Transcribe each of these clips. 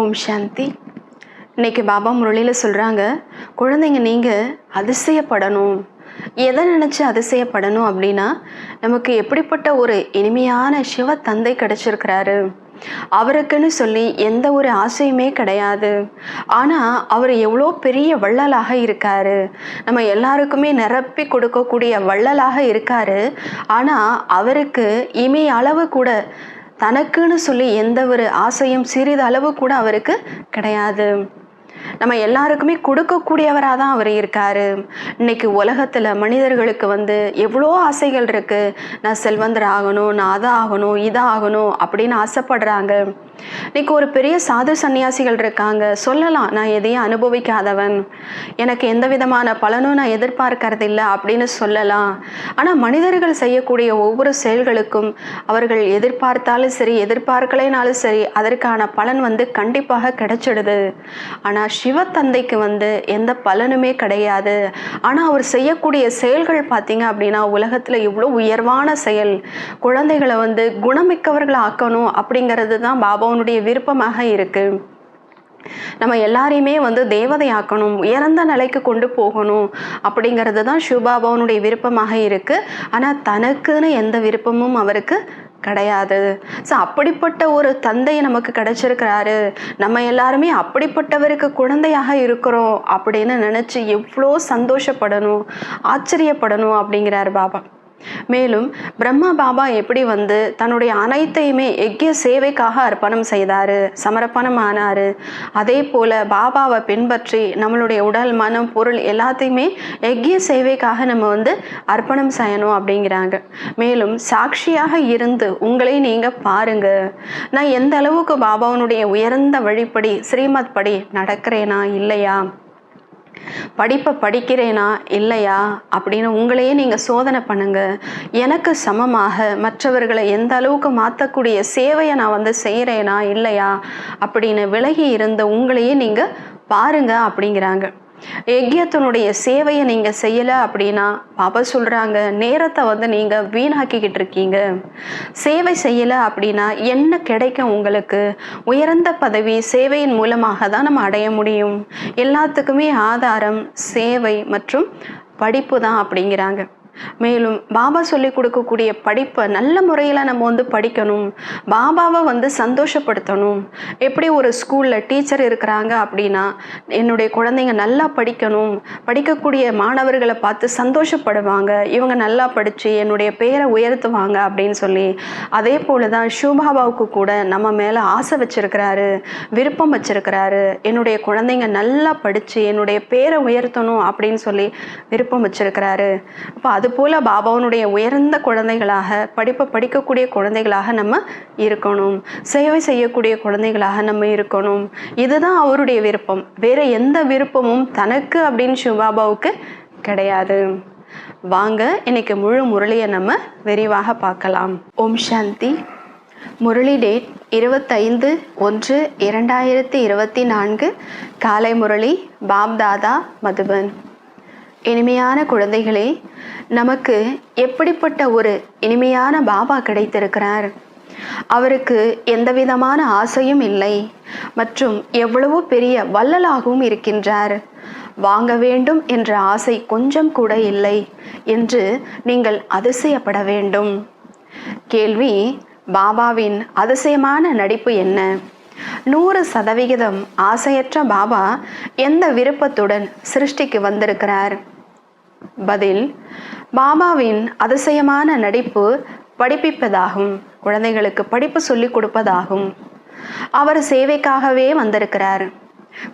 ஓம் சாந்தி. இன்னைக்கு பாபா முரளியில் சொல்கிறாங்க, குழந்தைங்க நீங்கள் அதிசயப்படணும். எதை நினச்சி அதிசயப்படணும் அப்படின்னா, நமக்கு எப்படிப்பட்ட ஒரு இனிமையான சிவ தந்தை கிடச்சிருக்கிறாரு. அவருக்குன்னு சொல்லி எந்த ஒரு ஆசையுமே கிடையாது. ஆனால் அவர் எவ்வளோ பெரிய வள்ளலாக இருக்காரு. நம்ம எல்லாருக்குமே நிரப்பி கொடுக்கக்கூடிய வள்ளலாக இருக்காரு. ஆனால் அவருக்கு இமை அளவு கூட தனக்குன்னு சொல்லி எந்த ஒரு ஆசையும் சிறிதளவு கூட அவருக்கு கிடையாது. நம்ம எல்லாருக்குமே கொடுக்கக்கூடியவராக தான் அவர் இருக்காரு. இன்னைக்கு உலகத்தில் மனிதர்களுக்கு எவ்வளோ ஆசைகள் இருக்குது. நான் செல்வந்தர் ஆகணும், நான் அதை ஆகணும், இதை ஆகணும் அப்படின்னு ஆசைப்படுறாங்க. இன்னைக்கு ஒரு பெரிய சாது சன்னியாசிகள் இருக்காங்க. சொல்லலாம், நான் எதையும் அனுபவிக்காதவன், எனக்கு எந்த விதமான பலனும் நான் எதிர்பார்க்கறது இல்லை அப்படின்னு சொல்லலாம். ஆனால் மனிதர்கள் செய்யக்கூடிய ஒவ்வொரு செயல்களுக்கும் அவர்கள் எதிர்பார்த்தாலும் சரி, எதிர்பார்க்கலைனாலும் சரி, அதற்கான பலன் கண்டிப்பாக கிடைச்சிடுது. ஆனால் சிவத்தந்தைக்கு எந்த பலனுமே கிடையாது. ஆனால் அவர் செய்யக்கூடிய செயல்கள் பார்த்தீங்க அப்படின்னா, உலகத்தில் இவ்வளோ உயர்வான செயல். குழந்தைகளை குணமிக்கவர்களை ஆக்கணும் அப்படிங்கிறது தான் பாபாவுடைய விருப்பமாக இருக்கு. நம்ம எல்லாரையுமே தேவதையாக்கணும், உயர்ந்த நிலைக்கு கொண்டு போகணும் அப்படிங்கிறது தான் சிவபாபாவுடைய விருப்பமாக இருக்கு. ஆனால் தனக்குன்னு எந்த விருப்பமும் அவருக்கு கிடையாது. ஸோ அப்படிப்பட்ட ஒரு தந்தை நமக்கு கிடைச்சிருக்கிறாரு. நம்ம எல்லாருமே அப்படிப்பட்டவருக்கு குழந்தையாக இருக்கிறோம் அப்படின்னு நினச்சி எவ்வளோ சந்தோஷப்படணும், ஆச்சரியப்படணும் அப்படிங்கிறார் பாபா. மேலும் பிரம்மா பாபா எப்படி தன்னுடைய அனைத்தையுமே யக்ய சேவைக்காக அர்ப்பணம் செய்தார், சமர்ப்பணம் ஆனார். அதே போல் பாபாவை பின்பற்றி நம்மளுடைய உடல், மனம், பொருள் எல்லாத்தையுமே யக்ய சேவைக்காக நம்ம அர்ப்பணம் செய்யணும் அப்படிங்கிறாங்க. மேலும் சாட்சியாக இருந்து உங்களை நீங்கள் பாருங்க, நான் எந்த அளவுக்கு பாபாவுடைய உயர்ந்த வழிப்படி ஸ்ரீமத் படி நடக்கிறேனா இல்லையா, படிப்பை படிக்கிறேனா இல்லையா அப்படின்னு உங்களையே நீங்கள் சோதனை பண்ணுங்க. எனக்கு சமமாக மற்றவர்களை எந்த அளவுக்கு மாற்றக்கூடிய சேவையை நான் செய்கிறேனா இல்லையா அப்படின்னு விலகி இருந்த உங்களையே நீங்கள் பாருங்க அப்படிங்கிறாங்க. யக்யத்தினுடைய சேவையை நீங்கள் செய்யலை அப்படின்னா பாபா சொல்கிறாங்க, நேரத்தை நீங்கள் வீணாக்கிக்கிட்டு இருக்கீங்க. சேவை செய்யலை அப்படின்னா என்ன கிடைக்கும் உங்களுக்கு? உயர்ந்த பதவி சேவையின் மூலமாக தான் நம்ம அடைய முடியும். எல்லாத்துக்குமே ஆதாரம் சேவை மற்றும் படிப்பு தான் அப்படிங்கிறாங்க. மேலும் பாபா சொல்லி கொடுக்கக்கூடிய படிப்பை நல்ல முறையில் நம்ம படிக்கணும், பாபாவை சந்தோஷப்படுத்தணும். எப்படி ஒரு ஸ்கூலில் டீச்சர் இருக்கிறாங்க அப்படின்னா, என்னுடைய குழந்தைங்க நல்லா படிக்கணும், படிக்கக்கூடிய மாணவர்களை பார்த்து சந்தோஷப்படுவாங்க, இவங்க நல்லா படித்து என்னுடைய பேரை உயர்த்துவாங்க அப்படின்னு சொல்லி, அதே போல தான் சிவபாபாவுக்கு கூட நம்ம மேலே ஆசை வச்சிருக்கிறாரு, விருப்பம் வச்சிருக்கிறாரு. என்னுடைய குழந்தைங்க நல்லா படித்து என்னுடைய பேரை உயர்த்தணும் அப்படின்னு சொல்லி விருப்பம் வச்சிருக்கிறாரு. அப்போ அதுபோல் பாபாவுடைய உயர்ந்த குழந்தைகளாக, படிப்பை படிக்கக்கூடிய குழந்தைகளாக நம்ம இருக்கணும், சேவை செய்யக்கூடிய குழந்தைகளாக நம்ம இருக்கணும். இதுதான் அவருடைய விருப்பம். வேற எந்த விருப்பமும் தனக்கு அப்படின்னு சிவபாபாவுக்கு கிடையாது. வாங்க இன்னைக்கு முழு முரளியை நம்ம விரிவாக பார்க்கலாம். ஓம் சாந்தி. முரளி டேட் 25/1/2024 காலை முரளி பாப்தாதா மதுபன். இனிமையான குழந்தைகளே, நமக்கு எப்படிப்பட்ட ஒரு இனிமையான பாபா கிடைத்திருக்கிறார். அவருக்கு எந்த விதமான ஆசையும் இல்லை மற்றும் எவ்வளவோ பெரிய வள்ளலாகவும் இருக்கின்றார். வாங்க வேண்டும் என்ற ஆசை கொஞ்சம் கூட இல்லை என்று நீங்கள் அதிசயப்பட வேண்டும். கேள்வி: பாபாவின் அதிசயமான நடிப்பு என்ன? 100% ஆசையற்ற பாபா எந்த விருப்பத்துடன் சிருஷ்டிக்கு வந்திருக்கிறார்? பதில்: பாபாவின் அதிசயமான நடிப்பு படிப்பிப்பதாகும், குழந்தைகளுக்கு படிப்பு சொல்லிக் கொடுப்பதாகும். அவர் சேவைக்காகவே வந்திருக்கிறார்,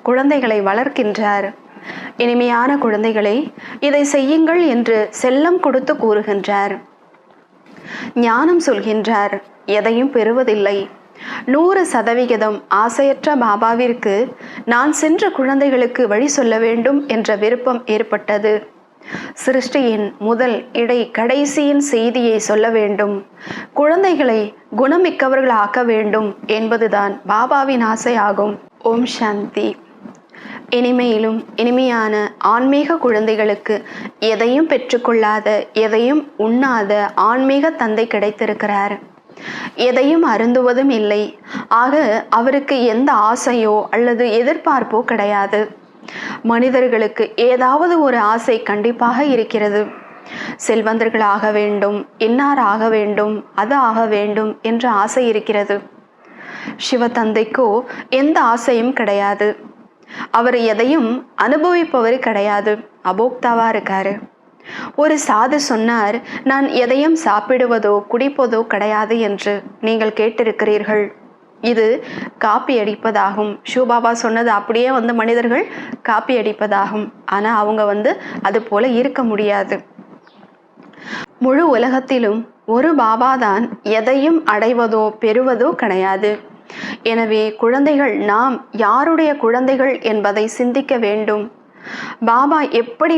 குழந்தைகளை வளர்க்கின்றார். இனிமையான குழந்தைகளை, இதை செய்யுங்கள் என்று செல்லம் கொடுத்து கூறுகின்றார், ஞானம் சொல்கின்றார், எதையும் பெறுவதில்லை. 100% ஆசையற்ற பாபாவிற்கு நான் சென்ற குழந்தைகளுக்கு வழி சொல்ல வேண்டும் என்ற விருப்பம் ஏற்பட்டது. சிருஷ்டியின் முதல் இடை கடைசியின் செய்தியை சொல்ல வேண்டும், குழந்தைகளை குணமிக்கவர்கள் ஆக்க வேண்டும் என்பதுதான் பாபாவின் ஆசையாகும். ஓம் சாந்தி. இனிமையிலும் இனிமையான ஆன்மீக குழந்தைகளுக்கு எதையும் பெற்றுக்கொள்ளாத, எதையும் உண்ணாத ஆன்மீக தந்தை கிடைத்திருக்கிறார். எதையும் அருந்துவதும் இல்லை. ஆக அவருக்கு எந்த ஆசையோ அல்லது எதிர்பார்ப்போ கிடையாது. மனிதர்களுக்கு ஏதாவது ஒரு ஆசை கண்டிப்பாக இருக்கிறது. செல்வந்தர்கள் ஆக வேண்டும், இன்னார் ஆக வேண்டும், அது ஆக வேண்டும் என்ற ஆசை இருக்கிறது. சிவதந்தைக்கோ எந்த ஆசையும் கிடையாது. அவர் எதையும் அனுபவிப்பவர் கிடையாது, அபோக்தாவா இருக்காரு. ஒரு சாது சொன்னார், நான் எதையும் சாப்பிடுவதோ குடிப்பதோ கிடையாது என்று. நீங்கள் கேட்டிருக்கிறீர்கள். இது காப்பி அடிப்பதாகும். ஷூபாபா சொன்னது அப்படியே மனிதர்கள் காப்பி அடிப்பதாகும். ஆனா அவங்க அது போல இருக்க முடியாது. முழு உலகத்திலும் ஒரு பாபா தான் எதையும் அடைவதோ பெறுவதோ கிடையாது. எனவே குழந்தைகள் நாம் யாருடைய குழந்தைகள் என்பதை சிந்திக்க வேண்டும். பாபா எப்படி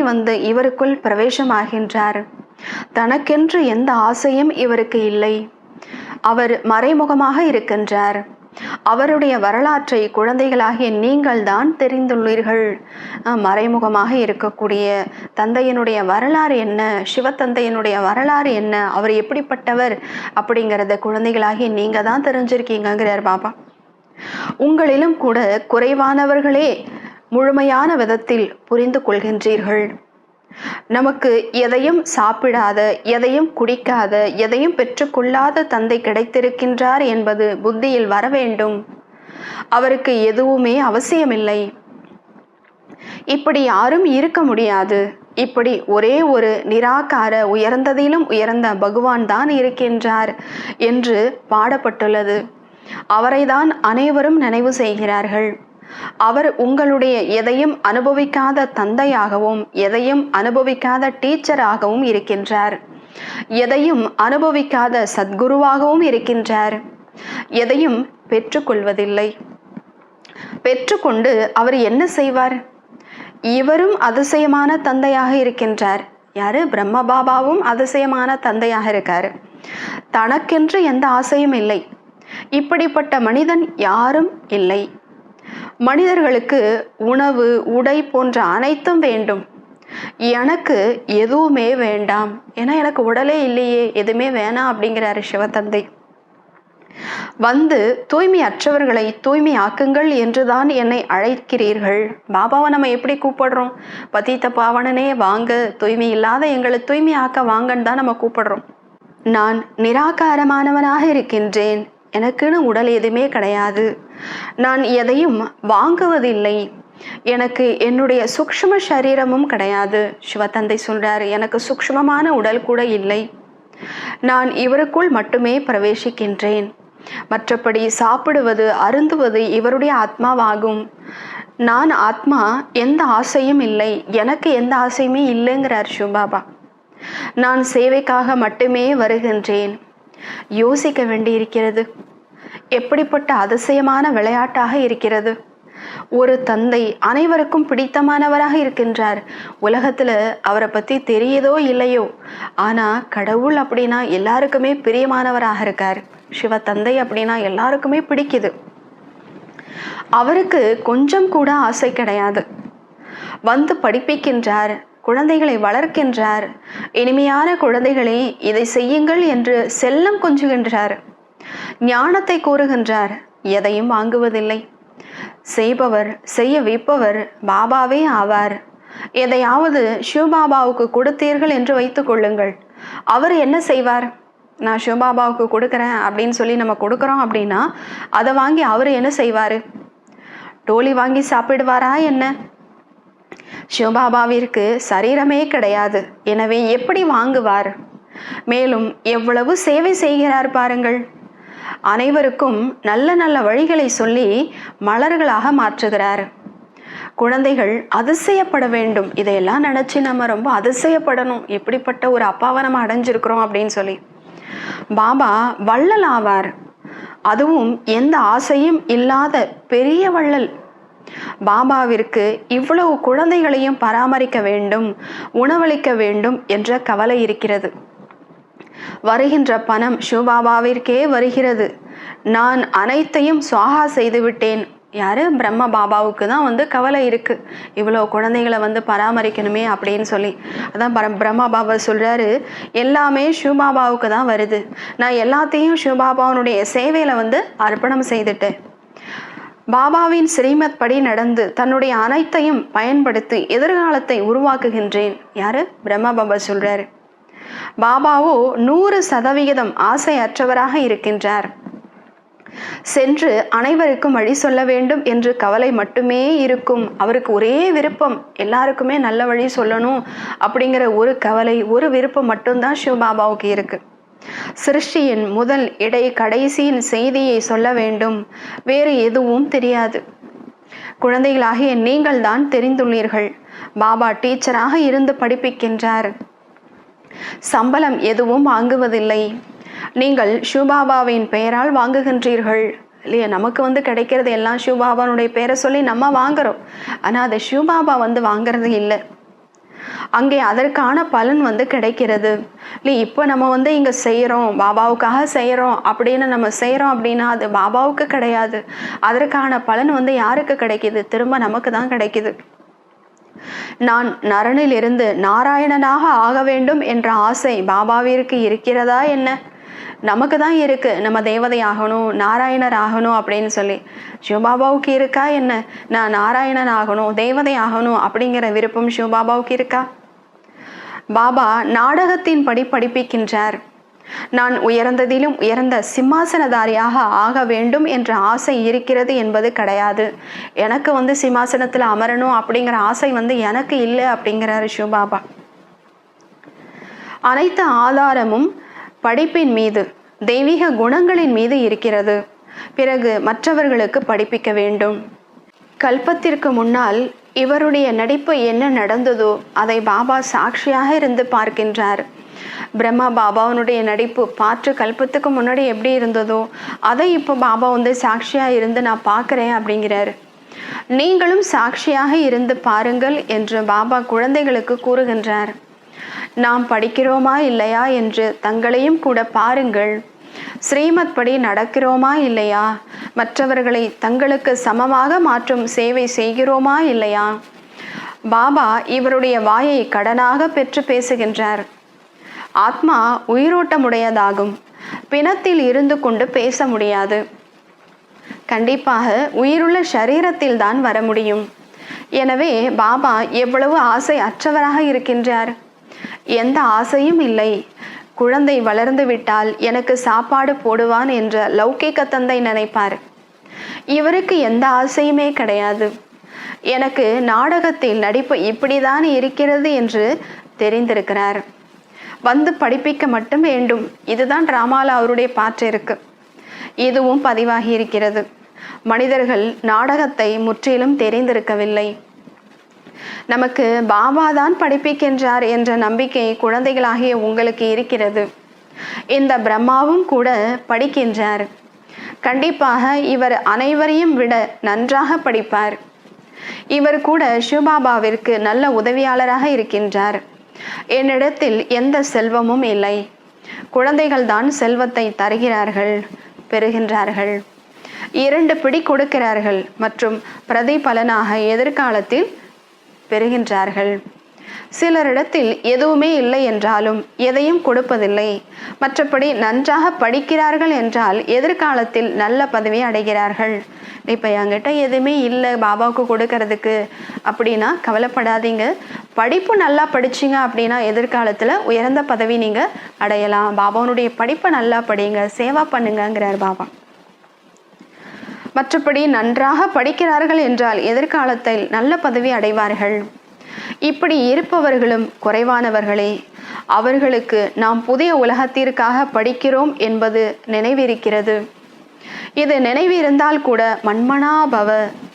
இவருக்குள் பிரவேசமாகின்றார்? தனக்கென்று எந்த ஆசையும் இவருக்கு இல்லை. அவர் மறைமுகமாக இருக்கின்றார். அவருடைய வரலாற்றை குழந்தைகளாகிய நீங்கள் தான் தெரிந்துள்ளீர்கள். மறைமுகமாக இருக்கக்கூடிய தந்தையினுடைய வரலாறு என்ன, சிவத்தந்தையினுடைய வரலாறு என்ன, அவர் எப்படிப்பட்டவர் அப்படிங்கிறத குழந்தைகளாகிய நீங்க தான் தெரிஞ்சிருக்கீங்கிறார் பாபா. உங்களிலும் கூட குறைவானவர்களே முழுமையான விதத்தில் புரிந்து கொள்கின்றீர்கள். நமக்கு எதையும் சாப்பிடாத, எதையும் குடிக்காத, எதையும் பெற்றுக்கொள்ளாத தந்தை கிடைத்திருக்கின்றார் என்பது புத்தியில் வர வேண்டும். அவருக்கு எதுவுமே அவசியமில்லை. இப்படி யாரும் இருக்க முடியாது. இப்படி ஒரே ஒரு நிராகார உயர்ந்ததிலும் உயர்ந்த பகவான் தான் இருக்கின்றார் என்று பாடப்பட்டுள்ளது. அவரைதான் அனைவரும் நினைவு செய்கிறார்கள். அவர் உங்களுடைய எதையும் அனுபவிக்காத தந்தையாகவும் எதையும் அனுபவிக்காத டீச்சராகவும் இருக்கின்றார். எதையும் அனுபவிக்காத சத்குருவாகவும் இருக்கின்றார். எதையும் பெற்றுக்கொள்வதில்லை. பெற்றுக்கொண்டு அவர் என்ன செய்வார்? இவரும் அதிசயமான தந்தையாக இருக்கின்றார். யாரு? பிரம்ம பாபாவும் அதிசயமான தந்தையாக இருக்காரு. தனக்கென்று எந்த ஆசையும் இல்லை. இப்படிப்பட்ட மனிதன் யாரும் இல்லை. மனிதர்களுக்கு உணவு, உடை போன்ற அனைத்தும் வேண்டும். எனக்கு எதுவுமே வேண்டாம், ஏன்னா எனக்கு உடலே இல்லையே, எதுவுமே வேணாம் அப்படிங்கிறாரு சிவத்தந்தை. தூய்மை அற்றவர்களை தூய்மை ஆக்குங்கள் என்றுதான் என்னை அழைக்கிறீர்கள். பாபாவை நம்ம எப்படி கூப்பிடுறோம்? பதீத்த பாவனனே வாங்க, தூய்மை இல்லாத எங்களை தூய்மை ஆக்க வாங்கன்னு தான் நம்ம கூப்பிடுறோம். நான் நிராகாரமானவனாக இருக்கின்றேன். எனக்குன்னு உடல் எதுவுமே கிடையாது. நான் எதையும் வாங்குவதில்லை. எனக்கு என்னுடைய சூக்ஷ்ம சரீரமும் கிடையாது. சிவத்தந்தை சொல்றாரு, எனக்கு சூக்ஷ்மமான உடல் கூட இல்லை. நான் இவருக்குள் மட்டுமே பிரவேசிக்கின்றேன். மற்றபடி சாப்பிடுவது, அருந்துவது இவருடைய ஆத்மாவாகும். நான் ஆத்மா, எந்த ஆசையும் இல்லை. எனக்கு எந்த ஆசையுமே இல்லைங்கிறார் சிவபாபா. நான் சேவைக்காக மட்டுமே வருகின்றேன். யோசிக்க வேண்டியிருக்கிறது. எப்படிப்பட்ட அதிசயமான விளையாட்டாக இருக்கிறது. ஒரு தந்தை அனைவருக்கும் பிடித்தமானவராக இருக்கின்றார். உலகத்துல அவரை பத்தி தெரியுதோ இல்லையோ, ஆனா கடவுள் அப்படின்னா எல்லாருக்குமே பிரியமானவராக இருக்கார். சிவ தந்தை அப்படின்னா எல்லாருக்குமே பிடிக்குது. அவருக்கு கொஞ்சம் கூட ஆசை கிடையாது. படிப்பிக்கின்றார், குழந்தைகளை வளர்க்கின்றார். இனிமையான குழந்தைகளே, இதை செய்யுங்கள் என்று செல்லம் கொஞ்சுகின்றார். ஞானத்தை கூறுகின்றார். எதையும் வாங்குவதில்லை. செய்பவர், செய்ய வைப்பவர் பாபாவே ஆவார். எதையாவது சிவபாபாவுக்கு கொடுத்தீர்கள் என்று வைத்துக் கொள்ளுங்கள். அவர் என்ன செய்வார்? நான் சிவபாபாவுக்கு கொடுக்குறேன் அப்படின்னு சொல்லி நம்ம கொடுக்குறோம் அப்படின்னா அதை வாங்கி அவர் என்ன செய்வார்? டோலி வாங்கி சாப்பிடுவாரா என்ன? சிவபாபாவிற்கு சரீரமே கிடையாது. எனவே எப்படி வாங்குவார்? மேலும் எவ்வளவு சேவை செய்கிறார் பாருங்கள். அனைவருக்கும் நல்ல நல்ல வழிகளை சொல்லி மலர்களாக மாற்றுகிறார். குழந்தைகள் அதிசயப்பட வேண்டும். இதையெல்லாம் நினைச்சு நம்ம ரொம்ப அதிசயப்படணும். எப்படிப்பட்ட ஒரு அப்பாவை நம்ம அடைஞ்சிருக்கிறோம் அப்படின்னு சொல்லி. பாபா வள்ளல் ஆவார். அதுவும் எந்த ஆசையும் இல்லாத பெரிய வள்ளல். பாபாவிற்கு இவ்வளவு குழந்தைகளையும் பராமரிக்க வேண்டும், உணவளிக்க வேண்டும் என்ற கவலை இருக்கிறது. வருகின்ற பணம் சிவபாபாவிற்கே வருகிறது. நான் அனைத்தையும் சுவாகா செய்து விட்டேன், யார்? பிரம்ம பாபாவுக்கு தான் வந்து கவலை இருக்குது, இவ்வளோ குழந்தைகளை வந்து பராமரிக்கணுமே அப்படின்னு சொல்லி. அதான் பிரம்மா பாபா சொல்கிறாரு, எல்லாமே சிவபாபாவுக்கு தான் வருது, நான் எல்லாத்தையும் சிவபாபாவுடைய சேவையில் வந்து அர்ப்பணம் செய்துட்டேன். பாபாவின் ஸ்ரீமத் படி நடந்து தன்னுடைய அனைத்தையும் பயன்படுத்தி எதிர்காலத்தை உருவாக்குகின்றேன். யாரு? பிரம்மா பாபா சொல்றாரு. பாபாவோ 100% ஆசை அற்றவராக இருக்கின்றார். சென்று அனைவருக்கும் வழி சொல்ல வேண்டும் என்று கவலை மட்டுமே இருக்கும். அவருக்கு ஒரே விருப்பம், எல்லாருக்குமே நல்ல வழி சொல்லணும் அப்படிங்கிற ஒரு கவலை, ஒரு விருப்பம் மட்டும்தான் சிவபாபாவுக்கு இருக்கு. சிருஷ்டியின் முதல் இடை கடைசியின் செய்தியை சொல்ல வேண்டும், வேறு எதுவும் தெரியாது. குழந்தைகளாகிய நீங்கள் தான் தெரிந்துள்ளீர்கள். பாபா டீச்சராக இருந்து படிப்பிக்கின்றார். சம்பளம் எதுவும் வாங்குவதில்லை. நீங்கள் சிவபாபாவின் பெயரால் வாங்குகின்றீர்கள் இல்லையா? நமக்கு வந்து கிடைக்கிறது எல்லாம் சிவபாபாவுடைய பெயரை சொல்லி நம்ம வாங்குறோம். ஆனால் அதை சிவபாபா வந்து வாங்குறது இல்லை. அங்கே அதற்கான பலன் வந்து கிடைக்கிறது இல்லை. இப்போ நம்ம வந்து இங்கே செய்கிறோம், பாபாவுக்காக செய்கிறோம் அப்படின்னு நம்ம செய்கிறோம் அப்படின்னா அது பாபாவுக்கு கிடையாது. அதற்கான பலன் வந்து யாருக்கு கிடைக்கிது? திரும்ப நமக்கு தான் கிடைக்கிது. நான் நரனில் இருந்து நாராயணனாக ஆக வேண்டும் என்ற ஆசை பாபாவிற்கு இருக்கிறதா என்ன? நமக்கு தான் இருக்கு, நம்ம தேவதை ஆகணும், நாராயணர் ஆகணும் அப்படின்னு சொல்லி. சிவபாபாவுக்கு இருக்கா என்ன? நான் நாராயணன் ஆகணும், தேவதை ஆகணும் அப்படிங்கிற விருப்பம் சிவபாபாவுக்கு இருக்கா? பாபா நாடகத்தின் படி படிப்பிக்கின்றார். நான் உயர்ந்ததிலும் உயர்ந்த சிம்மாசனதாரியாக ஆக வேண்டும் என்ற ஆசை இருக்கிறது என்பது கிடையாது. எனக்கு வந்து சிம்மாசனத்தில் அமரணும் அப்படிங்கிற ஆசை வந்து எனக்கு இல்லை அப்படிங்கிறாரு சிவபாபா. அனைத்து ஆதாரமும் படிப்பின் மீது, தெய்வீக குணங்களின் மீது இருக்கிறது. பிறகு மற்றவர்களுக்கு படிப்பிக்க வேண்டும். கல்பத்திற்கு முன்னால் இவருடைய நடிப்பு என்ன நடந்ததோ அதை பாபா சாட்சியாக இருந்து பார்க்கின்றார். பிரம்மா பாபாவுடைய நடிப்பு பாற்று கல்பத்துக்கு முன்னாடி எப்படி இருந்ததோ அதை இப்போ பாபா வந்து சாட்சியாக இருந்து நான் பார்க்குறேன் அப்படிங்கிறாரு. நீங்களும் சாட்சியாக இருந்து பாருங்கள் என்று பாபா குழந்தைகளுக்கு கூறுகின்றார். நாம் படிக்கிறோமா இல்லையா என்று தங்களையும் கூட பாருங்கள். ஸ்ரீமத் படி நடக்கிறோமா இல்லையா? மற்றவர்களை தங்களுக்கு சமமாக மாற்றும் சேவை செய்கிறோமா இல்லையா? பாபா இவருடைய வாயை கடனாக பெற்று பேசுகின்றார். ஆத்மா உயிரோட்டமுடையதாகும். பிணத்தில் இருந்து கொண்டு பேச முடியாது. கண்டிப்பாக உயிருள்ள சரீரத்தில் தான் வர முடியும். எனவே பாபா எவ்வளவு ஆசை அற்றவராக இருக்கின்றார். எந்த ஆசையும் இல்லை. குழந்தை வளர்ந்து விட்டால் எனக்கு சாப்பாடு போடுவான் என்ற லௌகிக தந்தை நினைப்பார். இவருக்கு எந்த ஆசையுமே கிடையாது. எனக்கு நாடகத்தில் நடிப்பு இப்படிதான் இருக்கிறது என்று தெரிந்திருக்கிறார். வந்து படிப்பிக்க மட்டும் வேண்டும். இதுதான் டிராமாவில் அவருடைய பாற்று இருக்கு. இதுவும் பதிவாகி இருக்கிறது. மனிதர்கள் நாடகத்தை முற்றிலும் தெரிந்திருக்கவில்லை. நமக்கு பாபா தான் படிப்பிக்கின்றார் என்ற நம்பிக்கை குழந்தைகளாகிய உங்களுக்கு இருக்கிறது. இந்த பிரம்மாவும் கூட படிக்கின்றார். கண்டிப்பாக இவர் அனைவரையும் விட நன்றாக படிப்பார். இவர் கூட சிவபாபாவிற்கு நல்ல உதவியாளராக இருக்கின்றார். என்னிடத்தில் எந்த செல்வமும் இல்லை. குழந்தைகள் தான் செல்வத்தை தருகிறார்கள், பெறுகின்றார்கள். 2 பிடி கொடுக்கிறார்கள் மற்றும் பிரதிபலனாக எதிர்காலத்தில் பெறுகின்றார்கள். சிலரிடத்தில் எதுவுமே இல்லை என்றாலும் எதையும் கொடுப்பதில்லை. மற்றபடி நன்றாக படிக்கிறார்கள் என்றால் எதிர்காலத்தில் நல்ல பதவியை அடைகிறார்கள். இப்போ என்கிட்ட எதுவுமே இல்லை பாபாவுக்கு கொடுக்கறதுக்கு அப்படின்னா கவலைப்படாதீங்க. படிப்பு நல்லா படிச்சிங்க அப்படின்னா எதிர்காலத்தில் உயர்ந்த பதவி நீங்கள் அடையலாம். பாபாவுடைய படிப்பை நல்லா படிங்க, சேவா பண்ணுங்கிறார் பாபா. மற்றபடி நன்றாக படிக்கிறார்கள் என்றால் எதிர்காலத்தில் நல்ல பதவி அடைவார்கள். இப்படி இருப்பவர்களும் குறைவானவர்களே. அவர்களுக்கு நாம் புதிய உலகத்திற்காக படிக்கிறோம் என்பது நினைவிருக்கிறது. இது நினைவு இருந்தால் கூட மண்மனா பவ,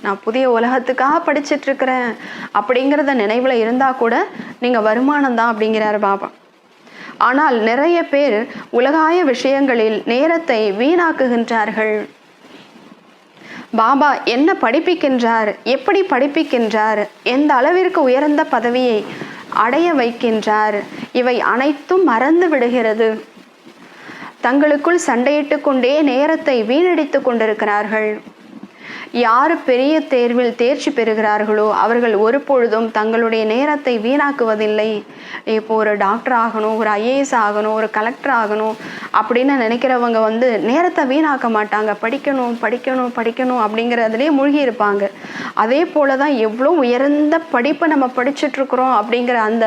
நான் புதிய உலகத்துக்காக படிச்சுட்டு இருக்கிறேன் அப்படிங்கிறத நினைவில் இருந்தால் கூட நீங்கள் வருமானம் தான் அப்படிங்கிறார் பாபா. ஆனால் நிறைய பேர் உலகாய விஷயங்களில் நேரத்தை வீணாக்குகின்றார்கள். பாபா என்ன படிப்பிக்கின்றார், எப்படி படிப்பிக்கின்றார், எந்த அளவிற்கு உயர்ந்த பதவியை அடைய வைக்கின்றார், இவை அனைத்தும் மறந்து விடுகிறது. தங்களுக்குள் சண்டையிட்டு கொண்டே நேரத்தை வீணடித்து கொண்டிருக்கிறார்கள். யார் பெரிய தேர்வில் தேர்ச்சி பெறுகிறார்களோ அவர்கள் ஒரு பொழுதும் தங்களுடைய நேரத்தை வீணாக்குவதில்லை. இப்போ ஒரு டாக்டர் ஆகணும், ஒரு ஐஏஎஸ் ஆகணும், ஒரு கலெக்டர் ஆகணும் அப்படின்னு நினைக்கிறவங்க நேரத்தை வீணாக்க மாட்டாங்க. படிக்கணும் படிக்கணும் படிக்கணும் அப்படிங்கிறதுலேயே மூழ்கி இருப்பாங்க. அதே போல தான் எவ்வளோ உயர்ந்த படிப்பை நம்ம படிச்சுட்ருக்குறோம் அப்படிங்கிற அந்த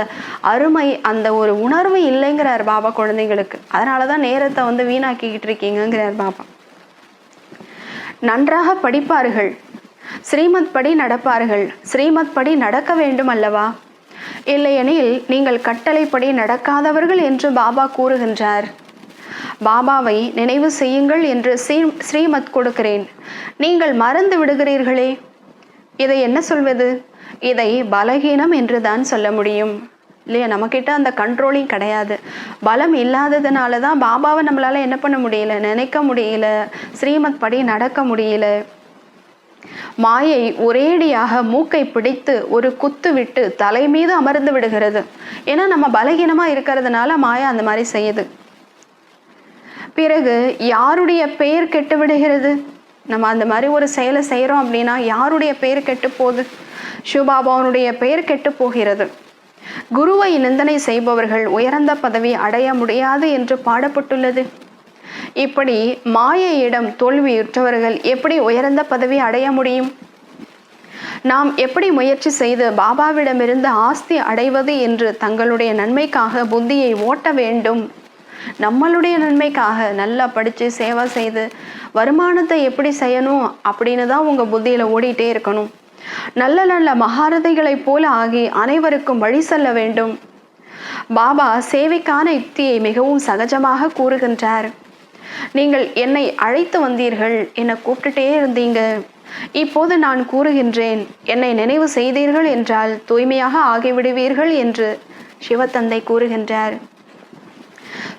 அருமை, அந்த ஒரு உணர்வு இல்லைங்கிறார் பாபா குழந்தைங்களுக்கு. அதனால தான் நேரத்தை வீணாக்கிக்கிட்டு இருக்கீங்கிறார் பாபா. நன்றாக படிப்பார்கள், ஸ்ரீமத் படி நடப்பார்கள். ஸ்ரீமத் படி நடக்க வேண்டும் அல்லவா? இல்லையெனில் நீங்கள் கட்டளைப்படி நடக்காதவர்கள் என்று பாபா கூறுகின்றார். பாபாவை நினைவு செய்யுங்கள் என்று ஸ்ரீமத் கொடுக்கிறேன், நீங்கள் மறந்து விடுகிறீர்களே. இதை என்ன சொல்வது? இதை பலகீனம் என்று தான் சொல்ல முடியும் இல்லையா? நம்மக்கிட்ட அந்த கண்ட்ரோலிங் கிடையாது. பலம் இல்லாததுனால தான் பாபாவை நம்மளால் என்ன பண்ண முடியல, நினைக்க முடியல, ஸ்ரீமத் படி நடக்க முடியல. மாயை ஒரேடியாக மூக்கை பிடித்து ஒரு குத்து விட்டு தலை மீது அமர்ந்து விடுகிறது. ஏன்னா நம்ம பலகீனமாக இருக்கிறதுனால மாயா அந்த மாதிரி செய்யுது. பிறகு யாருடைய பெயர் கெட்டு விடுகிறது? நம்ம அந்த மாதிரி ஒரு செயலை செய்கிறோம் அப்படின்னா யாருடைய பெயர் கெட்டு போகுது? சிவபாபாவுடைய பெயர் கெட்டு போகிறது. குருவை நிந்தனை செய்பவர்கள் உயர்ந்த பதவி அடைய முடியாது என்று பாடப்பட்டுள்ளது. இப்படி மாயையிடம் தோல்வியுற்றவர்கள் எப்படி உயர்ந்த பதவி அடைய முடியும்? நாம் எப்படி முயற்சி செய்து பாபாவிடமிருந்து ஆஸ்தி அடைவது என்று தங்களுடைய நன்மைக்காக புத்தியை ஓட்ட வேண்டும். நம்மளுடைய நன்மைக்காக நல்லா படித்து சேவை செய்து வருமானத்தை எப்படி செய்யணும் அப்படின்னு தான் உங்கள் புத்தியில் ஓடிட்டே இருக்கணும். நல்ல நல்ல மகாரதைகளைப் போல ஆகி அனைவருக்கும் வழி செல்ல வேண்டும். பாபா சேவைக்கான யுக்தியை மிகவும் சகஜமாக கூறுகின்றார். நீங்கள் என்னை அழைத்து வந்தீர்கள், என்னை கூப்பிட்டுட்டே இருந்தீங்க. இப்போது நான் கூறுகின்றேன், என்னை நினைவு செய்தீர்கள் என்றால் தூய்மையாக ஆகிவிடுவீர்கள் என்று சிவத்தந்தை கூறுகின்றார்.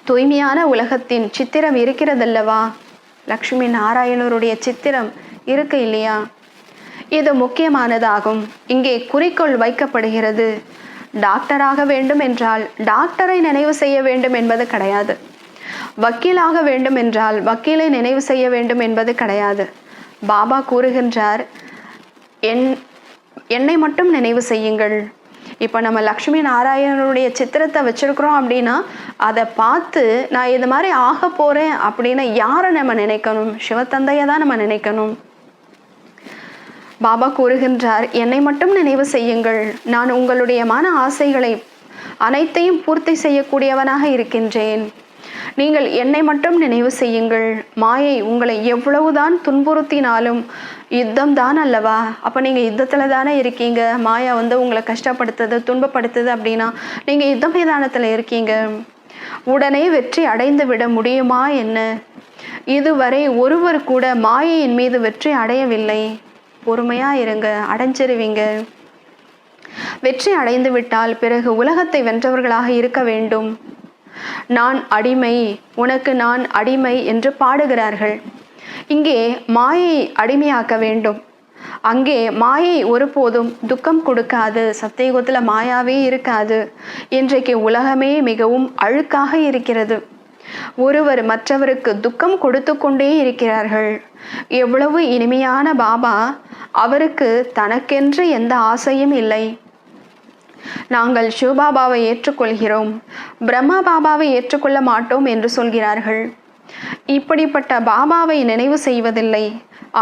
தூய்மையான உலகத்தின் சித்திரம் இருக்கிறதல்லவா? லக்ஷ்மி நாராயணருடைய சித்திரம் இருக்கு இல்லையா? இது முக்கியமானதாகும். இங்கே குறிக்கோள் வைக்கப்படுகிறது. டாக்டராக வேண்டும் என்றால் டாக்டரை நினைவு செய்ய வேண்டும் என்பது கிடையாது. வக்கீலாக வேண்டும் என்றால் வக்கீலை நினைவு செய்ய வேண்டும் என்பது கிடையாது. பாபா கூறுகின்றார், என்னை மட்டும் நினைவு செய்யுங்கள். இப்போ நம்ம லக்ஷ்மி நாராயணனுடைய சித்திரத்தை வச்சிருக்கிறோம் அப்படின்னா அதை பார்த்து நான் இது மாதிரி ஆக போகிறேன் அப்படின்னு யாரை நம்ம நினைக்கணும்? சிவத்தந்தையை தான் நம்ம நினைக்கணும். பாபா கூறுகின்றார், என்னை மட்டும் நினைவு செய்யுங்கள். நான் உங்களுடைய மன ஆசைகளை அனைத்தையும் பூர்த்தி செய்யக்கூடியவனாக இருக்கின்றேன். நீங்கள் என்னை மட்டும் நினைவு செய்யுங்கள். மாயை உங்களை எவ்வளவுதான் துன்புறுத்தினாலும் யுத்தம் தான் அல்லவா? அப்போ நீங்கள் யுத்தத்தில் தானே இருக்கீங்க. மாயா உங்களை கஷ்டப்படுத்துது, துன்பப்படுத்துது அப்படின்னா நீங்கள் யுத்த மைதானத்தில் இருக்கீங்க. உடனே வெற்றி அடைந்து விட முடியுமா என்ன? இதுவரை ஒருவர் கூட மாயையின் மீது வெற்றி அடையவில்லை. பொறுமையாக இருங்க, அடைஞ்சிருவீங்க. வெற்றி அடைந்து விட்டால் பிறகு உலகத்தை வென்றவர்களாக இருக்க வேண்டும். நான் அடிமை, உனக்கு நான் அடிமை என்று பாடுகிறார்கள். இங்கே மாயை அடிமையாக்க வேண்டும். அங்கே மாயை ஒருபோதும் துக்கம் கொடுக்காது. சத்தியுகத்தில் மாயாவே இருக்காது. இன்றைக்கு உலகமே மிகவும் அழுக்காக இருக்கிறது. ஒருவர் மற்றவருக்கு துக்கம் கொடுத்து கொண்டே இருக்கிறார்கள். எவ்வளவு இனிமையான பாபா, அவருக்கு தனக்கென்று எந்த ஆசையும் இல்லை. நாங்கள் சிவபாபாவை ஏற்றுக்கொள்கிறோம், பிரம்மா பாபாவை ஏற்றுக்கொள்ள மாட்டோம் என்று சொல்கிறார்கள். இப்படிப்பட்ட பாபாவை நினைவு செய்வதில்லை.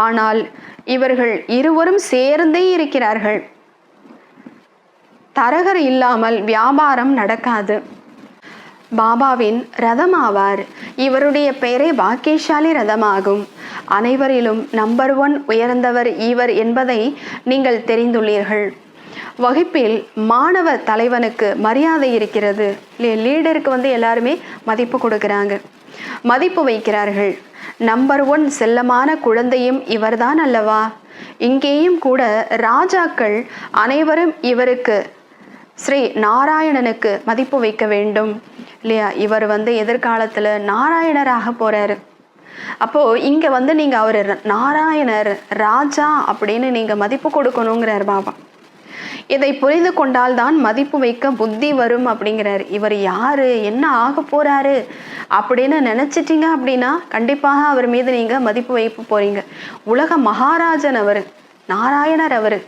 ஆனால் இவர்கள் இருவரும் சேர்ந்தே இருக்கிறார்கள். தரகர் இல்லாமல் வியாபாரம் நடக்காது. பாபாவின் ரதமாவார். இவருடைய பெயரே பாக்கியசாலி ரதமாகும். அனைவரிலும் நம்பர் 1 உயர்ந்தவர் இவர் என்பதை நீங்கள் தெரிந்துள்ளீர்கள். வகுப்பில் மாணவ தலைவனுக்கு மரியாதை இருக்கிறது. லீடருக்கு எல்லாருமே மதிப்பு கொடுக்குறாங்க, மதிப்பு வைக்கிறார்கள். நம்பர் 1 செல்லமான குழந்தையும் இவர்தான் அல்லவா? இங்கேயும் கூட ராஜாக்கள் அனைவரும் இவருக்கு, ஸ்ரீ நாராயணனுக்கு மதிப்பு வைக்க வேண்டும் இல்லையா? இவர் எதிர்காலத்தில் நாராயணராக போகிறாரு. அப்போது இங்கே நீங்கள் அவர் நாராயணர் ராஜா அப்படின்னு நீங்கள் மதிப்பு கொடுக்கணுங்கிறார் பாபா. இதை புரிந்து கொண்டால்தான் மதிப்பு வைக்க புத்தி வரும் அப்படிங்கிறார். இவர் யாரு, என்ன ஆக போறாரு அப்படின்னு நினைச்சிட்டீங்க அப்படின்னா கண்டிப்பாக அவர் மீது நீங்க மதிப்பு வைப்பு போறீங்க. உலக மகாராஜன் அவரு, நாராயணர் அவரு,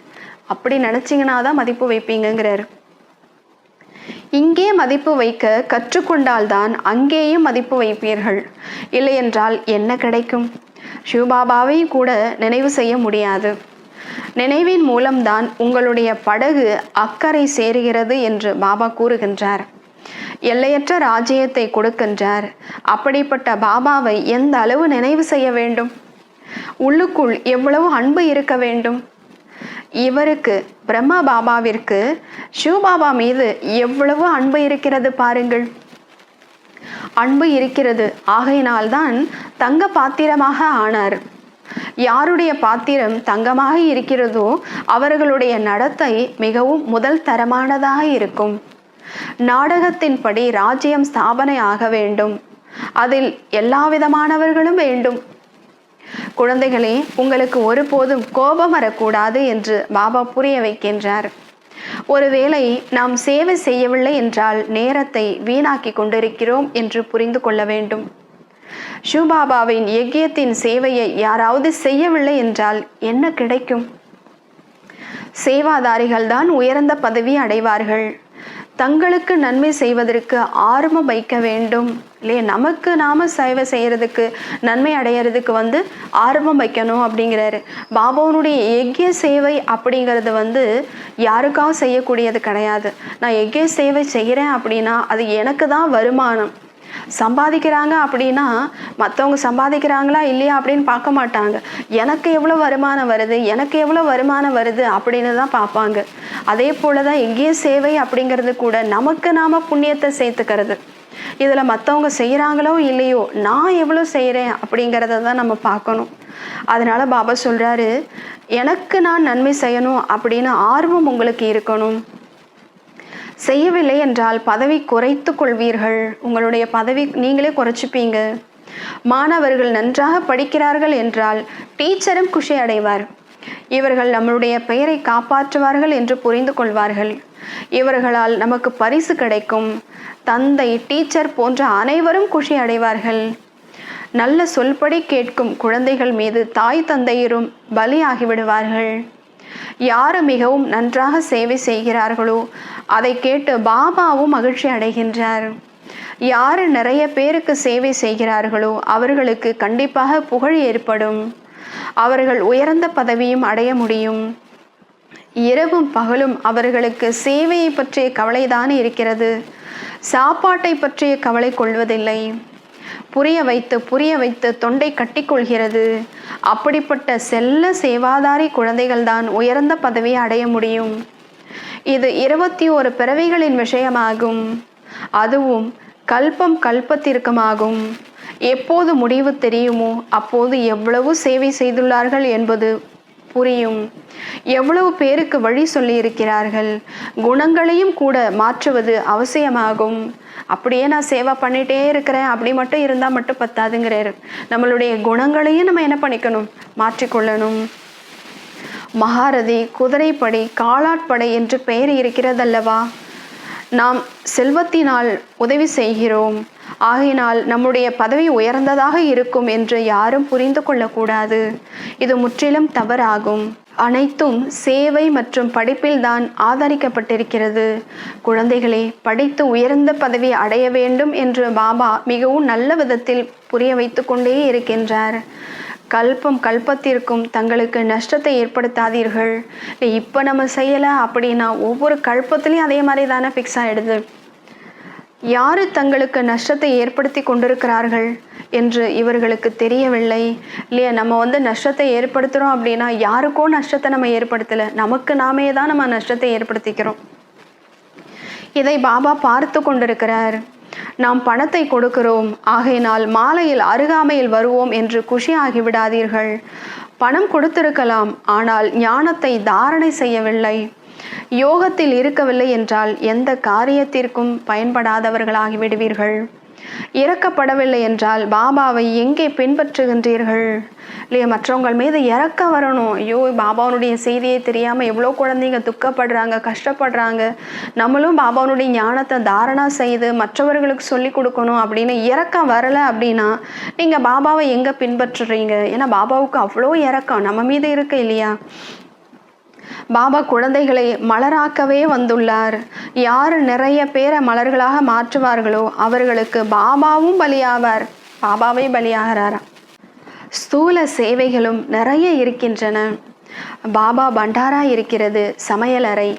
அப்படி நினைச்சீங்கன்னா தான் மதிப்பு வைப்பீங்கிறாரு. இங்கே மதிப்பு வைக்க கற்றுக்கொண்டால்தான் அங்கேயும் மதிப்பு வைப்பீர்கள். இல்லையென்றால் என்ன கிடைக்கும்? சிவபாபாவை கூட நினைவு செய்ய முடியாது. நினைவின் மூலம்தான் உங்களுடைய படகு அக்கறை சேருகிறது என்று பாபா கூறுகின்றார். எல்லையற்ற ராஜ்யத்தை கொடுக்கின்றார். அப்படிப்பட்ட பாபாவை எந்த அளவு நினைவு செய்ய வேண்டும்? உள்ளுக்குள் எவ்வளவு அன்பு இருக்க வேண்டும்? இவருக்கு, பிரம்மா பாபாவிற்கு சிவபாபா மீது எவ்வளவு அன்பு இருக்கிறது பாருங்கள். அன்பு இருக்கிறது. ஆகையினால்தான் தங்க பாத்திரமாக ஆனார். யாருடைய பாத்திரம் தங்கமாக இருக்கிறதோ அவர்களுடைய நடத்தை மிகவும் முதல் தரமானதாக இருக்கும். நாடகத்தின்படி ராஜ்யம் ஸ்தாபனை ஆக வேண்டும். அதில் எல்லா விதமானவர்களும் வேண்டும். குழந்தைகளே, உங்களுக்கு ஒருபோதும் கோபம் வரக்கூடாது என்று பாபா புரிய வைக்கின்றார். ஒருவேளை நாம் சேவை செய்யவில்லை என்றால் நேரத்தை வீணாக்கி கொண்டிருக்கிறோம் என்று புரிந்து கொள்ள வேண்டும். சிவபாபாவின் யஜ்யத்தின் சேவையை யாராவது செய்யவில்லை என்றால் என்ன கிடைக்கும்? சேவாதாரிகள் தான் உயர்ந்த பதவி அடைவார்கள். தங்களுக்கு நன்மை செய்வதற்கு ஆர்வம் வைக்க வேண்டும் இல்லையா? நமக்கு நாம சேவை செய்யறதுக்கு, நன்மை அடையிறதுக்கு ஆர்வம் வைக்கணும் அப்படிங்கிறாரு. பாபாவுடைய யஜ்ய சேவை அப்படிங்கிறது யாருக்காக செய்யக்கூடியது கிடையாது. நான் யஜ்ய சேவை செய்கிறேன் அப்படின்னா அது எனக்கு தான் வருமானம். சம்பாதிக்கிறாங்க அப்படின்னா மற்றவங்க சம்பாதிக்கிறாங்களா இல்லையா அப்படின்னு பார்க்க மாட்டாங்க. எனக்கு எவ்வளோ வருமானம் வருது, எனக்கு எவ்வளோ வருமானம் வருது அப்படின்னு தான் பார்ப்பாங்க. அதே போல தான் எங்கேயே சேவை அப்படிங்கிறது கூட நமக்கு நாம புண்ணியத்தை சேர்த்துக்கிறது. இதில் மற்றவங்க செய்கிறாங்களோ இல்லையோ நான் எவ்வளோ செய்கிறேன் அப்படிங்கிறத தான் நம்ம பார்க்கணும். அதனால பாபா சொல்கிறாரு, எனக்கு நான் நன்மை செய்யணும் அப்படின்னு ஆர்வம் உங்களுக்கு இருக்கணும். செய்யவில்லை என்றால் பதவி குறைத்து கொள்வீர்கள். உங்களுடைய பதவி நீங்களே குறைச்சிப்பீங்க. மாணவர்கள் நன்றாக படிக்கிறார்கள் என்றால் டீச்சரும் குஷி அடைவார். இவர்கள் நம்மளுடைய பெயரை காப்பாற்றுவார்கள் என்று புரிந்து கொள்வார்கள். இவர்களால் நமக்கு பரிசு கிடைக்கும். தந்தை, டீச்சர் போன்ற அனைவரும் குஷி அடைவார்கள். நல்ல சொல்படி கேட்கும் குழந்தைகள் மீது தாய் தந்தையரும் பலியாகிவிடுவார்கள். யாரு மிகவும் நன்றாக சேவை செய்கிறார்களோ அதை கேட்டு பாபாவும் மகிழ்ச்சி அடைகின்றார். யாரு நிறைய பேருக்கு சேவை செய்கிறார்களோ அவர்களுக்கு கண்டிப்பாக புகழ் ஏற்படும். அவர்கள் உயர்ந்த பதவியும் அடைய முடியும். இரவும் பகலும் அவர்களுக்கு சேவையை பற்றிய கவலைதான் இருக்கிறது. சாப்பாட்டை பற்றிய கவலை கொள்வதில்லை. புரிய வைத்து தொண்டை கட்டிக்கொள்கிறது. அப்படிப்பட்ட செல்ல சேவாதாரி குழந்தைகள் தான் உயர்ந்த பதவியை அடைய முடியும். இது 21 பிறவிகளின் விஷயமாகும். அதுவும் கல்பம் கல்பத்திற்குமாகும். எப்போது முடிவு தெரியுமோ அப்போது எவ்வளவு சேவை செய்துள்ளார்கள் என்பது புரியும். எவ்வளவு பேருக்கு வழி சொல்லி இருக்கிறார்கள். குணங்களையும் கூட மாற்றுவது அவசியமாகும். அப்படியே நான் சேவை பண்ணிட்டே இருக்கிறேன் அப்படி மட்டும் இருந்தால் மட்டும் பத்தாதுங்கிறாரு. நம்மளுடைய குணங்களையும் நம்ம என்ன பண்ணிக்கணும்? மாற்றிக்கொள்ளணும். மகாரதி, குதிரைப்படை, காலாட்படை என்று பெயர் இருக்கிறதல்லவா? நாம் செல்வத்தினால் உதவி செய்கிறோம். ஆகையினால் நம்முடைய பதவி உயர்ந்ததாக இருக்கும் என்று யாரும் புரிந்து கொள்ளக்கூடாது. இது முற்றிலும் தவறாகும். அனைத்தும் சேவை மற்றும் படிப்பில் தான் ஆதரிக்கப்பட்டிருக்கிறது. குழந்தைகளே, படித்து உயர்ந்த பதவி அடைய வேண்டும் என்று பாபா மிகவும் நல்ல விதத்தில் புரிய வைத்து கொண்டே இருக்கின்றார். கல்பம் கல்பத்திற்கும் தங்களுக்கு நஷ்டத்தை ஏற்படுத்தாதீர்கள். இப்போ நம்ம செய்யலை அப்படின்னா ஒவ்வொரு கல்பத்திலையும் அதே மாதிரி தானே ஃபிக்ஸ் ஆகிடுது. யாரு தங்களுக்கு நஷ்டத்தை ஏற்படுத்தி கொண்டிருக்கிறார்கள் என்று இவர்களுக்கு தெரியவில்லை இல்லையா? நம்ம நஷ்டத்தை ஏற்படுத்துகிறோம் அப்படின்னா யாருக்கோ நஷ்டத்தை நம்ம ஏற்படுத்தலை, நமக்கு நாமே தான் நம்ம நஷ்டத்தை ஏற்படுத்திக்கிறோம். இதை பாபா பார்த்து கொண்டிருக்கிறார். நாம் பணத்தை கொடுக்கிறோம், ஆகையினால் மாலையில் அருகாமையில் வருவோம் என்று குஷி ஆகிவிடாதீர்கள். பணம் கொடுத்திருக்கலாம், ஆனால் ஞானத்தை தாரணை செய்யவில்லை. யோகத்தில் இருக்கவில்லை என்றால் எந்த காரியத்திற்கும் பயன்படாதவர்களாகிவிடுவீர்கள். இறக்கப்படவில்லை என்றால் பாபாவை எங்கே பின்பற்றுகின்றீர்கள்? இல்லையா? மற்றவங்கள் மீது இறக்க வரணும். ஐயோ, பாபாவனுடைய செய்தியை தெரியாமல் எவ்வளோ குழந்தைங்க துக்கப்படுறாங்க, கஷ்டப்படுறாங்க, நம்மளும் பாபாவனுடைய ஞானத்தை தாரணா செய்து மற்றவர்களுக்கு சொல்லி கொடுக்கணும் அப்படின்னு இறக்கம் வரலை அப்படின்னா நீங்கள் பாபாவை எங்கே பின்பற்றுறீங்க? ஏன்னா பாபாவுக்கு அவ்வளோ இறக்கம் நம்ம மீது இருக்கு இல்லையா? பாபா குழந்தைகளை மலராக்கவே வந்துள்ளார். யார் நிறைய பேரை மலர்களாக மாற்றுவார்களோ அவர்களுக்கு பாபாவும் பலியாவார். பாபாவே பலியாகிறாராம். ஸ்தூல சேவைகளும் நிறைய இருக்கின்றன. பாபா பண்டாரா இருக்கிறது, சமையலறை.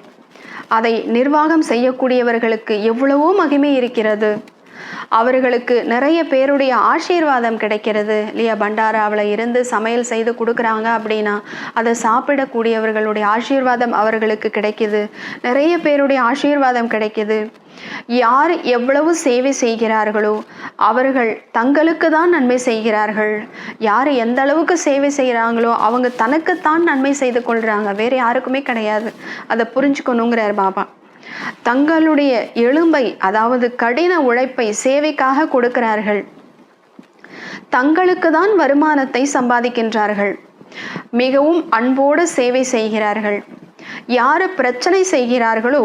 அதை நிர்வாகம் செய்யக்கூடியவர்களுக்கு எவ்வளவோ மகிமை இருக்கிறது. அவர்களுக்கு நிறைய பேருடைய ஆசீர்வாதம் கிடைக்கிறது இல்லையா? பண்டாராவில் இருந்து சமையல் செய்து கொடுக்குறாங்க அப்படின்னா அதை சாப்பிடக்கூடியவர்களுடைய ஆசீர்வாதம் அவர்களுக்கு கிடைக்குது. நிறைய பேருடைய ஆசீர்வாதம் கிடைக்குது. யார் எவ்வளவு சேவை செய்கிறார்களோ அவர்கள் தங்களுக்கு தான் நன்மை செய்கிறார்கள். யார் எந்த அளவுக்கு சேவை செய்கிறாங்களோ அவங்க தனக்குத்தான் நன்மை செய்து கொள்கிறாங்க, வேறு யாருக்குமே கிடையாது. அதை புரிஞ்சுக்கணுங்கிறார் பாபா. தங்களுடைய எலும்பை, அதாவது கடின உழைப்பை சேவைக்காக கொடுக்கிறார்கள். தங்களுக்கு தான் வருமானத்தை சம்பாதிக்கின்றார்கள். மிகவும் அன்போடு சேவை செய்கிறார்கள். யாரு பிரச்சனை செய்கிறார்களோ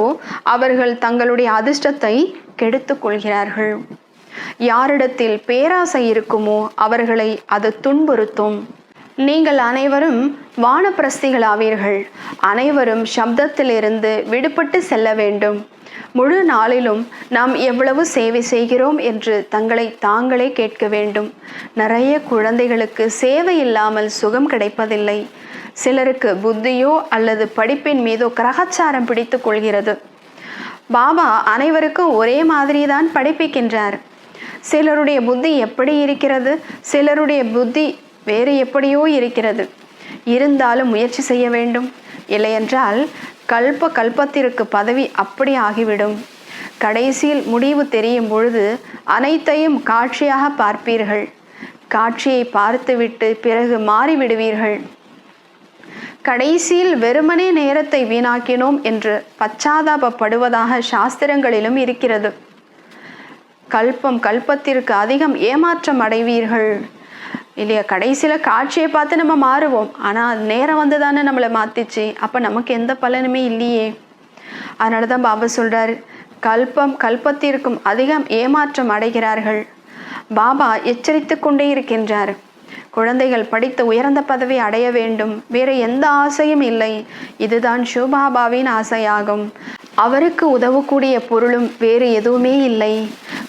அவர்கள் தங்களுடைய அதிர்ஷ்டத்தை கெடுத்துக் கொள்கிறார்கள். யாரிடத்தில் பேராசை இருக்குமோ அவர்களை அது துன்புறுத்தும். நீங்கள் அனைவரும் வானப்பிரஸ்திகளாவீர்கள். அனைவரும் சப்தத்திலிருந்து விடுபட்டு செல்ல வேண்டும். முழு நாளிலும் நாம் எவ்வளவு சேவை செய்கிறோம் என்று தங்களை தாங்களே கேட்க வேண்டும். நிறைய குழந்தைகளுக்கு சேவை இல்லாமல் சுகம் கிடைப்பதில்லை. சிலருக்கு புத்தியோ அல்லது படிப்பின் மீதோ கிரகச்சாரம் பிடித்து கொள்கிறது. பாபா அனைவருக்கும் ஒரே மாதிரி தான் படிப்பிக்கின்றார். சிலருடைய புத்தி எப்படி இருக்கிறது, சிலருடைய புத்தி வேறு எப்படியோ இருக்கிறது. இருந்தாலும் முயற்சி செய்ய வேண்டும். இல்லையென்றால் கல்பத்திற்கு பதவி அப்படி ஆகிவிடும். கடைசியில் முடிவு தெரியும் பொழுது அனைத்தையும் காட்சியாக பார்ப்பீர்கள். காட்சியை பார்த்துவிட்டு பிறகு மாறிவிடுவீர்கள். கடைசியில் வெறுமனே நேரத்தை வீணாக்கினோம் என்று பச்சாதாபப்படுவதாக சாஸ்திரங்களிலும் இருக்கிறது. கல்பத்திற்கு அதிகம் ஏமாற்றம் அடைவீர்கள் இல்லையா? கடைசியில் காட்சியை பார்த்து நம்ம மாறுவோம், ஆனால் நேரம் வந்து தானே நம்மளை மாற்றிச்சு. அப்போ நமக்கு எந்த பலனுமே இல்லையே. அதனால தான் பாபா சொல்கிறார், கல்பத்திற்கும் அதிகம் ஏமாற்றம் அடைகிறார்கள். பாபா எச்சரித்து கொண்டே இருக்கின்றார். குழந்தைகள் படித்து உயர்ந்த பதவி அடைய வேண்டும், வேறு எந்த ஆசையும் இல்லை. இதுதான் சிவபாபாவின் ஆசையாகும். அவருக்கு உதவக்கூடிய பொருளும் வேறு எதுவுமே இல்லை.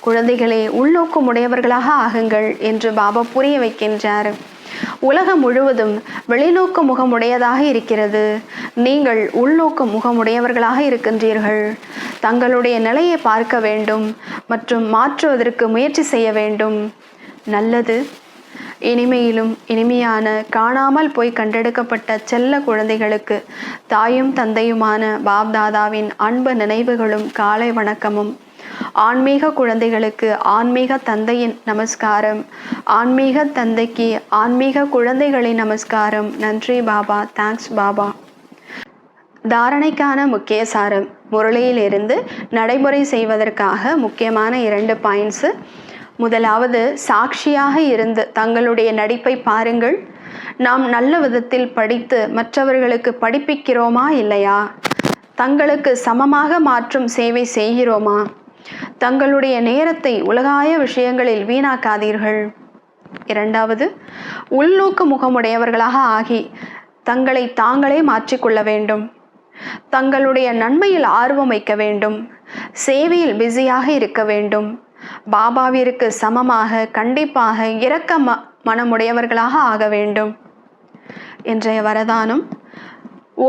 குழந்தைகளே, உள்நோக்கம் உடையவர்களாக ஆகுங்கள் என்று பாபா புரிய வைக்கின்றார். உலகம் முழுவதும் வெளிநோக்கு முகமுடையதாக இருக்கிறது. நீங்கள் உள்நோக்கு முகமுடையவர்களாக இருக்கின்றீர்கள். தங்களுடைய நிலையை பார்க்க வேண்டும் மற்றும் மாற்றுவதற்கு முயற்சி செய்ய வேண்டும். நல்லது. இனிமையிலும் இனிமையான காணாமல் போய் கண்டெடுக்கப்பட்ட செல்ல குழந்தைகளுக்கு தாயும் தந்தையுமான பாப்தாதாவின் அன்பு நினைவுகளும் காலை வணக்கமும். ஆன்மீக குழந்தைகளுக்கு ஆன்மீக தந்தையின் நமஸ்காரம். ஆன்மீக தந்தைக்கு ஆன்மீக குழந்தைகளின் நமஸ்காரம். நன்றி பாபா. தேங்க்ஸ் பாபா. தாரணைக்கான முக்கிய சாரம். முரளியிலிருந்து நடைமுறை செய்வதற்காக முக்கியமான 2 பாயிண்ட்ஸு. முதலாவது, சாட்சியாக இருந்து தங்களுடைய நடிப்பை பாருங்கள். நாம் நல்ல விதத்தில் படித்து மற்றவர்களுக்கு படிப்பிக்கிறோமா இல்லையா? தங்களுக்கு சமமாக மாற்றும் சேவை செய்கிறோமா? தங்களுடைய நேரத்தை உலகாய விஷயங்களில் வீணாக்காதீர்கள். இரண்டாவது, உள்நோக்கு முகமுடையவர்களாக ஆகி தங்களை தாங்களே மாற்றிக்கொள்ள வேண்டும். தங்களுடைய நன்மையில் ஆர்வம் வைக்க வேண்டும். சேவையில் பிஸியாக இருக்க வேண்டும். பாபாவிற்கு சமமாக கண்டிப்பாக இரக்க மனமுடையவர்களாக ஆக வேண்டும். இன்றைய வரதானம்,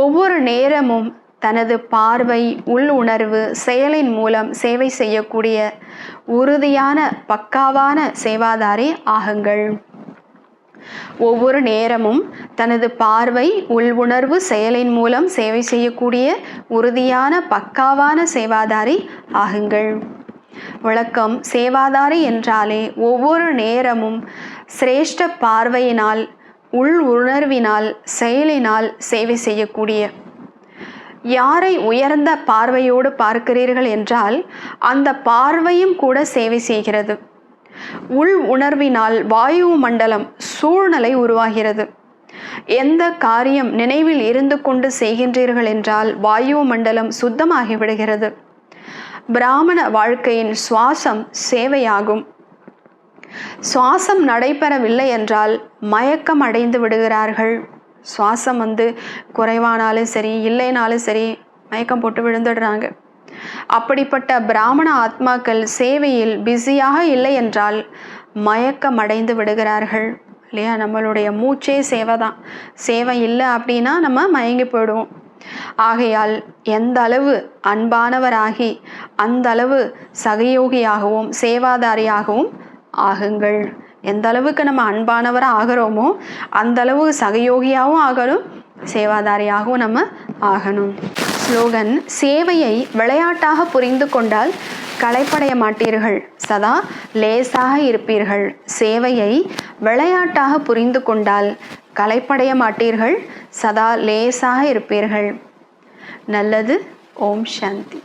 ஒவ்வொரு நேரமும் தனது பார்வை, உள் உணர்வு, செயலின் மூலம் சேவை செய்யக்கூடிய உறுதியான பக்காவான சேவாதாரி ஆகுங்கள். ஒவ்வொரு நேரமும் தனது பார்வை, உள் உணர்வு, செயலின் மூலம் சேவை செய்யக்கூடிய உறுதியான பக்காவான சேவாதாரி ஆகுங்கள். விளக்கம்: சேவாதாரி என்றாலே ஒவ்வொரு நேரமும் சிரேஷ்ட பார்வையினால், உள் உணர்வினால், செயலினால் சேவை செய்யக்கூடிய. யாரை உயர்ந்த பார்வையோடு பார்க்கிறீர்கள் என்றால் அந்த பார்வையும் கூட சேவை செய்கிறது. உள் உணர்வினால் வாயு மண்டலம் சூழ்நிலை உருவாகிறது. எந்த காரியம் நினைவில் இருந்து கொண்டு செய்கின்றீர்கள் என்றால் வாயு மண்டலம் சுத்தமாகி விடுகிறது. பிராமண வாழ்க்கையின் சுவாசம் சேவையாகும். சுவாசம் நடைபெறவில்லை என்றால் மயக்கம் அடைந்து விடுகிறார்கள். சுவாசம் குறைவானாலும் சரி இல்லைனாலும் சரி மயக்கம் போட்டு விழுந்துடுறாங்க. அப்படிப்பட்ட பிராமண ஆத்மாக்கள் சேவையில் பிஸியாக இல்லை என்றால் மயக்கம் அடைந்து விடுகிறார்கள் இல்லையா? நம்மளுடைய மூச்சே சேவை தான். சேவை இல்லை அப்படின்னா நம்ம மயங்கி போயிடுவோம். ஆகையால் எந்த அளவு அன்பானவராகி அந்த அளவு சகயோகியாகவும் சேவாதாரியாகவும் ஆகுங்கள். எந்த அளவுக்கு நம்ம அன்பானவராக ஆகிறோமோ அந்த அளவு சகயோகியாகவும் ஆகணும், சேவாதாரியாகவும் நம்ம ஆகணும். ஸ்லோகன்: சேவையை விளையாட்டாக புரிந்து கொண்டால் களைப்படைய மாட்டீர்கள், சதா லேசாக இருப்பீர்கள். சேவையை விளையாட்டாக புரிந்து கொண்டால் களைப்படைய மாட்டீர்கள், சதா லேசாக இருப்பீர்கள். நல்லது. ஓம் சாந்தி.